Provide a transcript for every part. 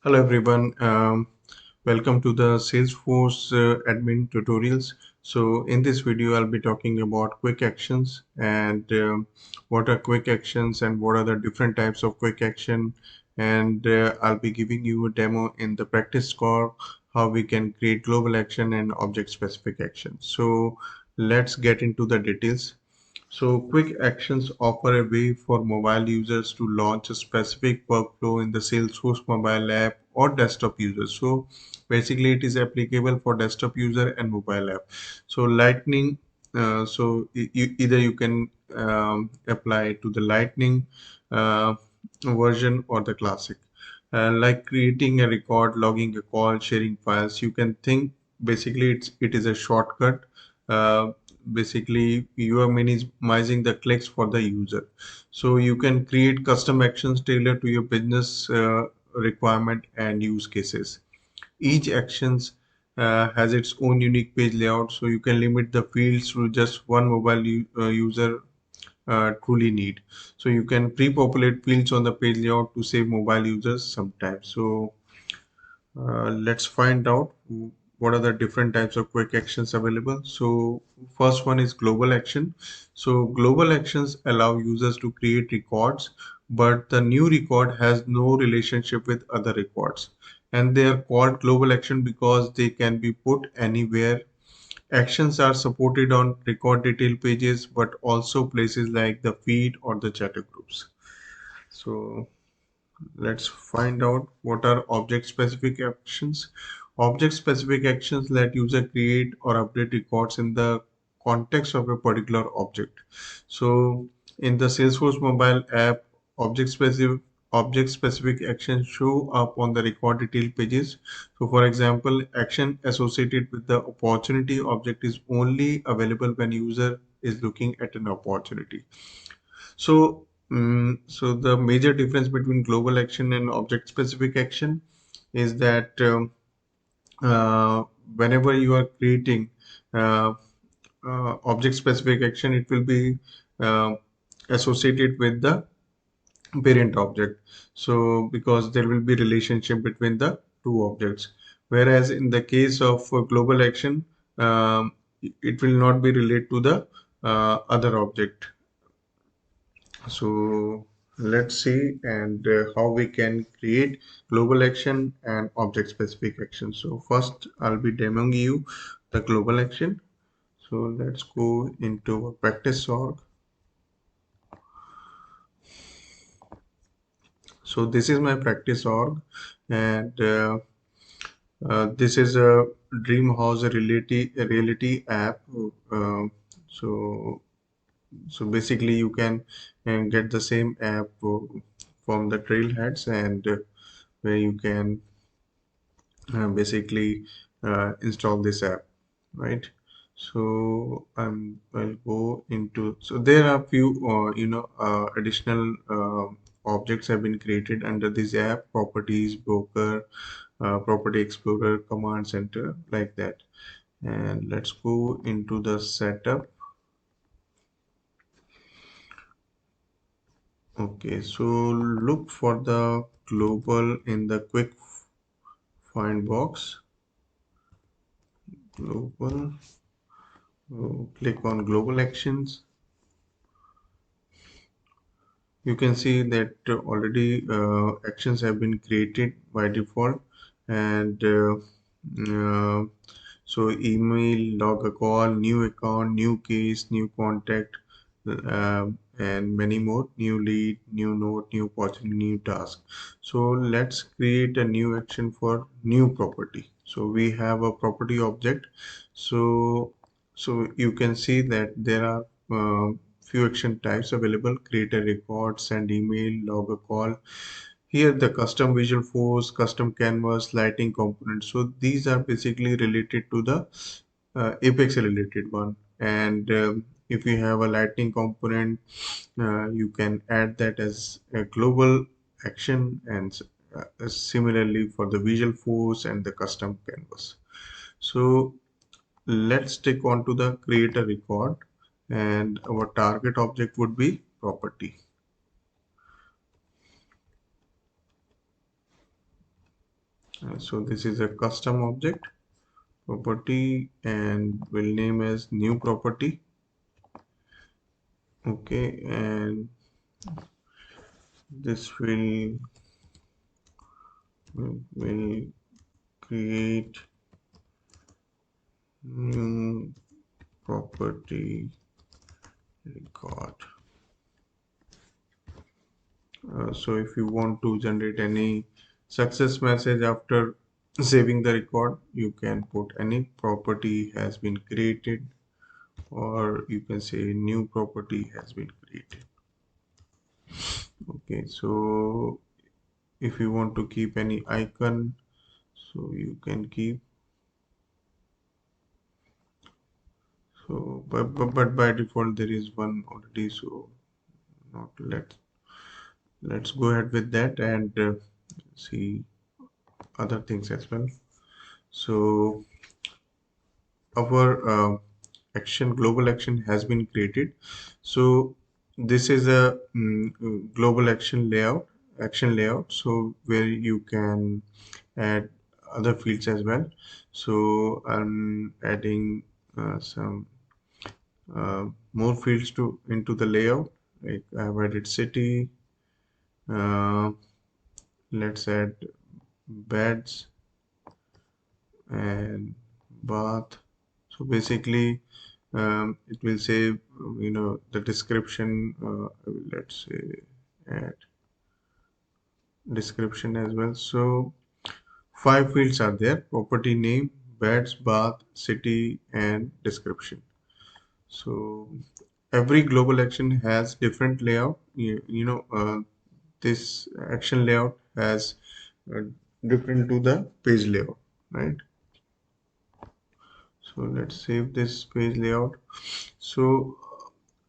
Hello everyone. Welcome to the Salesforce admin tutorials. So in this video, I'll be talking about quick actions and what are quick actions and what are the different types of quick action. And I'll be giving you a demo in the practice score, how we can create global action and object specific action. So let's get into the details. So quick actions offer a way for mobile users to launch a specific workflow in the Salesforce mobile app or desktop users. So basically it is applicable for desktop user and mobile app. So lightning, either you can apply it to the lightning uh, version or the classic. Like creating a record, logging a call, sharing files, you can think basically it is a shortcut. Uh, Basically you are minimizing the clicks for the user, so you can create custom actions tailored to your business requirement and use cases. Each actions has its own unique page layout, so you can limit the fields to just one user truly need. So you can pre-populate fields on the page layout to save mobile users sometimes. So let's find out what are the different types of quick actions available. So first one is global action. So global actions allow users to create records, but the new record has no relationship with other records. And they are called global action because they can be put anywhere. Actions are supported on record detail pages, but also places like the feed or the chatter groups. So let's find out what are object specific actions. Object specific actions let user create or update records in the context of a particular object. So in the Salesforce mobile app, object specific actions show up on the record detail pages. So for example, action associated with the opportunity object is only available when user is looking at an opportunity. So the major difference between global action and object specific action is that uh, whenever you are creating uh, object specific action, it will be uh, associated with the parent object. So because there will be relationship between the two objects, whereas in the case of global action, it will not be related to the other object. So let's see and how we can create global action and object specific action. So first I'll be demoing you the global action. So let's go into a practice org. So this is my practice org, and this is a dream house reality app. Uh, so so basically you can get the same app from the trailheads, and where you can basically install this app, right? So I'll go into, so there are few additional objects have been created under this app: properties, broker, property explorer, command center, like that. And let's go into the setup. Okay, so look for the global in the quick find box. Global. Click on global actions. You can see that already actions have been created by default, and uh, so email, log a call, new account, new case, new contact, and many more: new lead, new note, new opportunity, new task. So let's create a new action for new property. So we have a property object. So you can see that there are few action types available: create a record, send email, log a call. Here the custom visual force, custom canvas, lighting components. So these are basically related to the Apex related one. And if you have a lightning component, you can add that as a global action, and similarly for the visual force and the custom canvas. So let's stick on to the create a record, and our target object would be property. So this is a custom object property and will name as new property. Okay, and this will create new property record. So if you want to generate any success message after saving the record, you can put any property has been created, or you can say new property has been created. Okay, so if you want to keep any icon, so you can keep. So but by default there is one already, so not let's go ahead with that and see other things as well. So our action global action has been created. So this is a global action layout, so where you can add other fields as well. So I'm adding some more fields to into the layout. Like I've added city, uh, let's add beds and bath. So basically it will say the description, let's say add description as well. So five fields are there: property name, beds, bath, city, and description. So every global action has different layout. This action layout has uh, different to the page layout, right? So let's save this page layout. So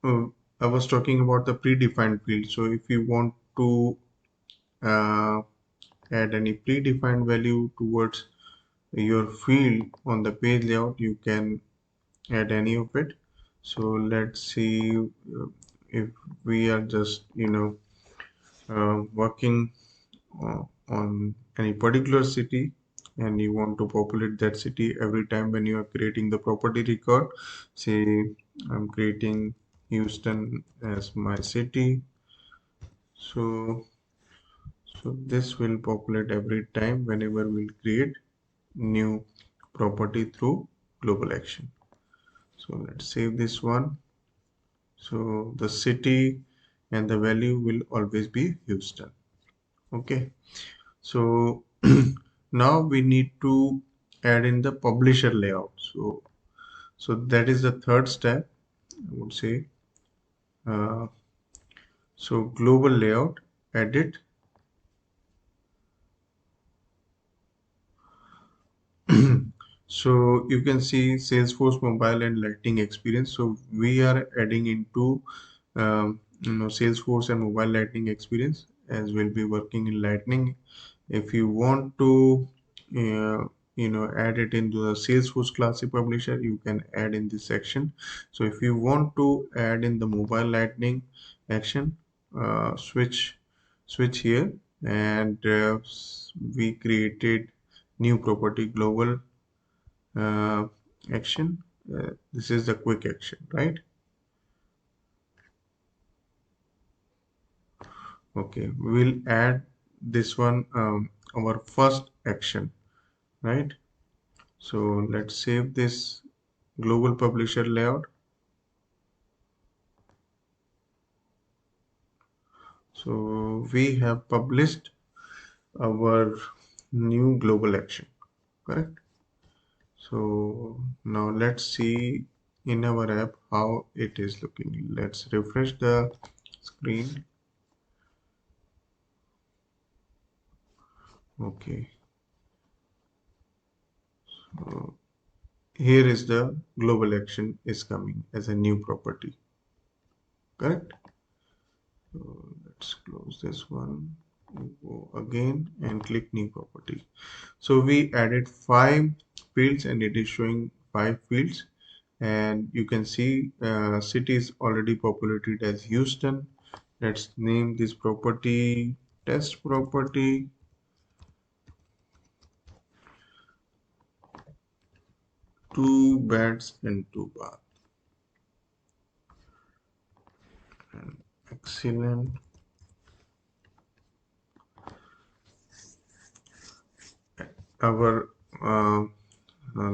uh, I was talking about the predefined field. So if you want to uh, add any predefined value towards your field on the page layout, you can add any of it. So let's see if we are just working on any particular city and you want to populate that city every time when you are creating the property record. Say I'm creating Houston as my city. So so this will populate every time whenever we'll create new property through global action. So let's save this one. So the city and the value will always be Houston. Okay. So now we need to add in the publisher layout. So that is the third step, I would say. Uh, so global layout, edit. So you can see Salesforce mobile and lightning experience. So we are adding into Salesforce and mobile lightning experience, as we'll be working in lightning. If you want to add it into the Salesforce classic publisher, you can add in this section. So if you want to add in the mobile lightning action, switch here, and we created new property global uh, action. This is the quick action, right? Okay, we'll add this one, our first action, right? So let's save this global publisher layout. So we have published our new global action, correct? So now let's see in our app how it is looking. Let's refresh the screen. Okay, so here is the global action is coming as a new property, correct? So let's close this one, go again and click new property. So we added five fields and it is showing five fields, and you can see city is already populated as Houston. Let's name this property test property. two beds and two bath. And excellent. Our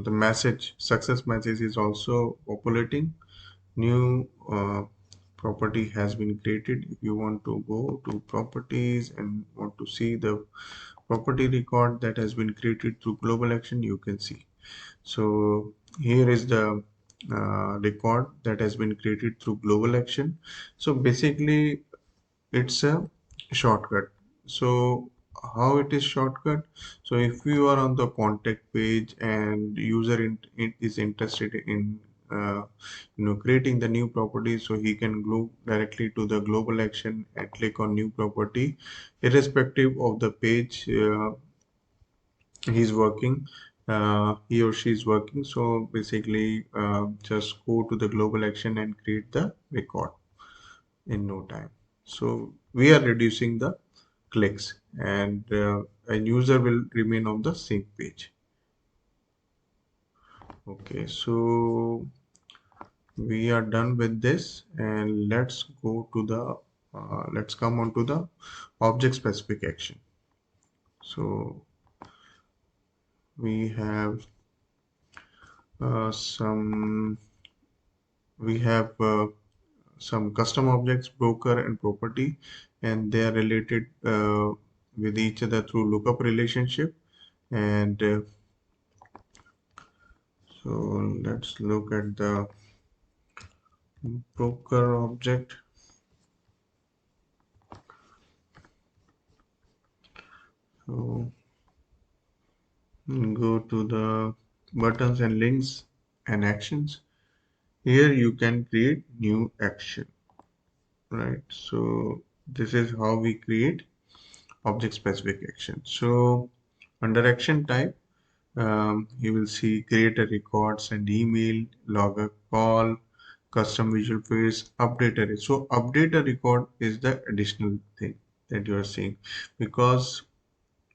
the message success message is also populating. New property has been created. If you want to go to properties and want to see the property record that has been created through global action, you can see. So here is the record that has been created through global action. So basically it's a shortcut. So how it is shortcut? So if you are on the contact page and is interested in creating the new property, so he can go directly to the global action and click on new property, irrespective of the page he's working, he or she is working. So basically just go to the global action and create the record in no time. So we are reducing the clicks, and a user will remain on the same page. Okay, so we are done with this, and let's go to the let's come on to the object specific action. So we have some we have some custom objects, broker and property, and they are related with each other through lookup relationship. And so let's look at the broker object. So go to the buttons and links and actions. Here you can create new action, right? So this is how we create object specific action. So under action type, you will see create a record, send email, log a call, custom visual face, update a record. So update a record is the additional thing that you are seeing, because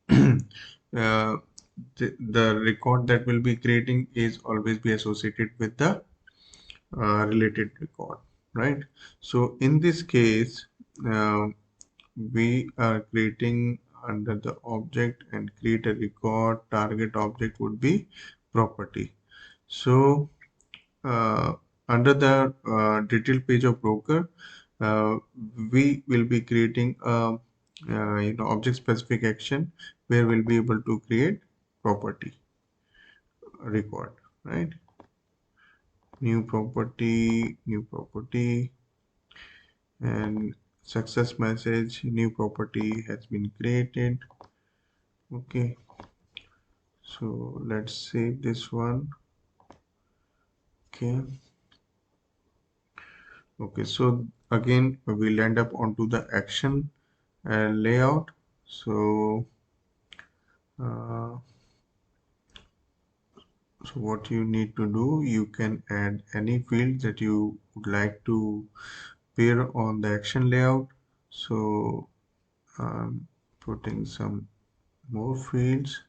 the record that will be creating is always be associated with the related record, right? So in this case, uh, we are creating under the object and create a record. Target object would be property. So uh, under the detail page of broker, uh, we will be creating a object specific action where we'll be able to create property record, right? New property, and success message, new property has been created. Okay, so let's save this one. Okay, so again we'll end up onto the action layout. So uh, what you need to do, you can add any field that you would like to appear on the action layout. So putting some more fields,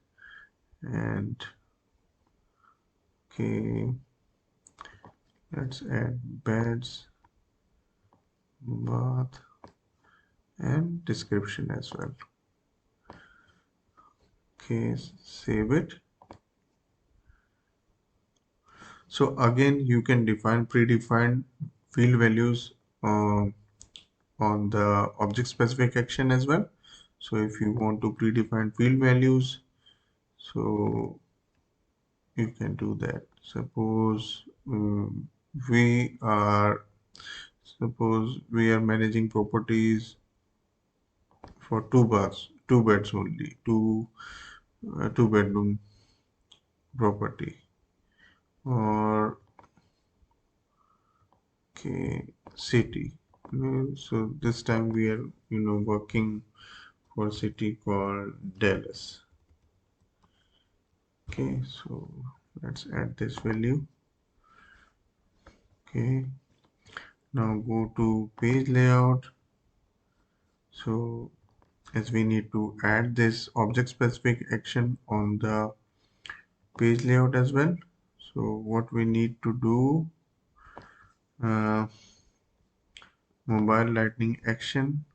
and okay, let's add beds, bath, and description as well. Okay, save it. So again, you can define predefined field values on the object specific action as well. So if you want to predefine field values, so you can do that. We are suppose we are managing properties for two beds only, two bedroom property, or okay, city. So this time we are working for a city called Dallas. Okay, so let's add this value. Okay, now go to page layout. So as we need to add this object specific action on the page layout as well, So what we need to do, uh, mobile lightning action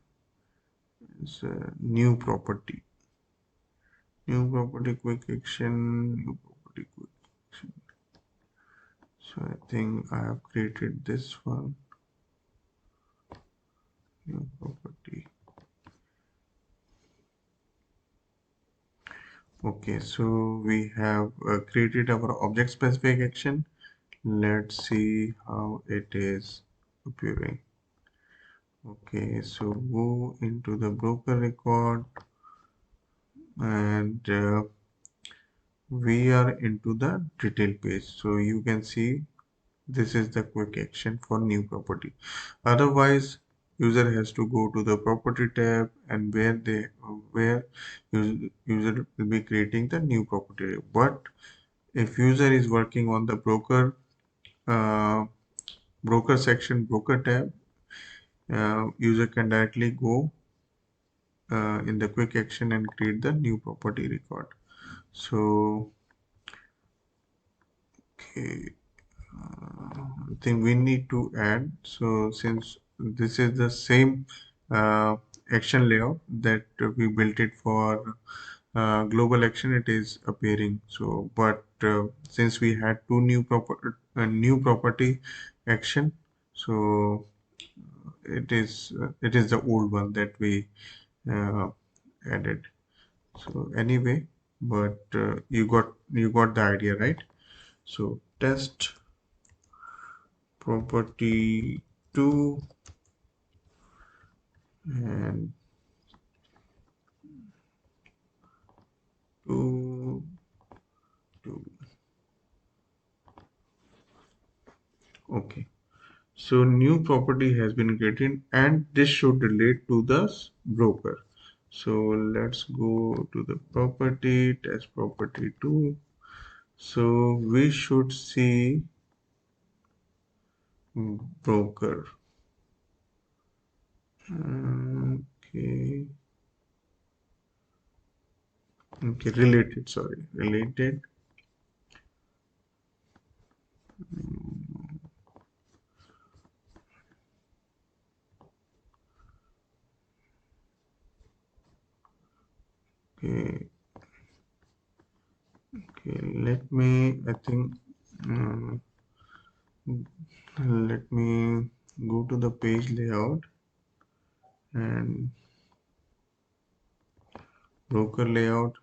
is new property. New property quick action, new property quick action. So I think I have created this one, new property. Okay, so we have created our object specific action. Let's see how it is appearing. Okay, so go into the broker record and we are into the detail page. So you can see this is the quick action for new property. Otherwise, user has to go to the property tab and where user will be creating the new property. But if user is working on the uh, broker section, broker tab, user can directly go in the quick action and create the new property record. So okay, I think we need to add. So since this is the same action layout that we built it for global action, it is appearing. So but since we had two new property action, so it is the old one that we uh, added. So anyway, but you got the idea, right? So test property 2 and 2 2. Okay, so new property has been created and this should relate to the broker. So let's go to the property, test property 2. So we should see broker. Okay, okay, related, sorry, related. Okay, okay, let me, I think, uh, let me go to the page layout and broker layout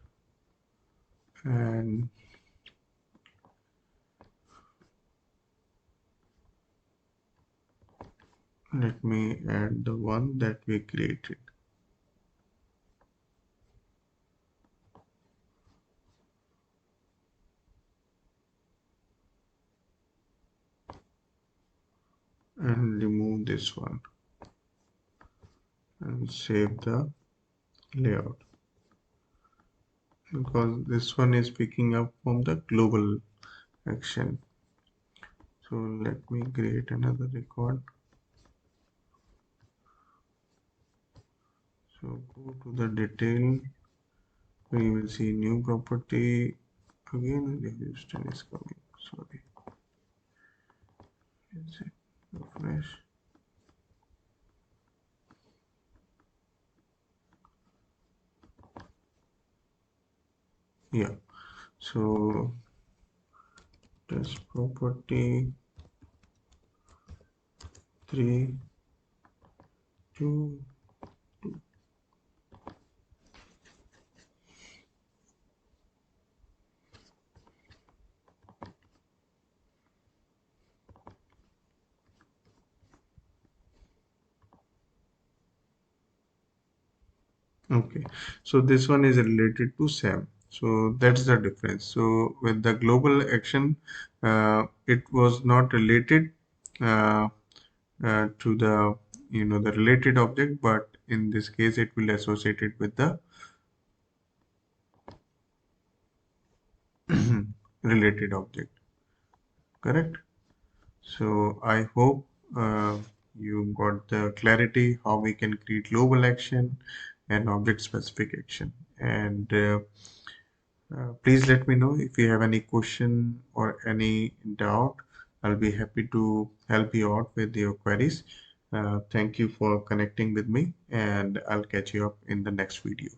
and let me add the one that we created. And remove this one and save the layout because this one is picking up from the global action. So let me create another record. So go to the detail. We will see new property. Again, the Houston is coming. Sorry. Is it refresh? Yeah. So test property 3, 2. Okay, so this one is related to SAM. So that's the difference. So with the global action, it was not related uh, to the the related object, but in this case, it will associate it with the related object. Correct. So I hope you got the clarity how we can create global action and object specific action and Please let me know if you have any question or any doubt. I'll be happy to help you out with your queries. Thank you for connecting with me, and I'll catch you up in the next video.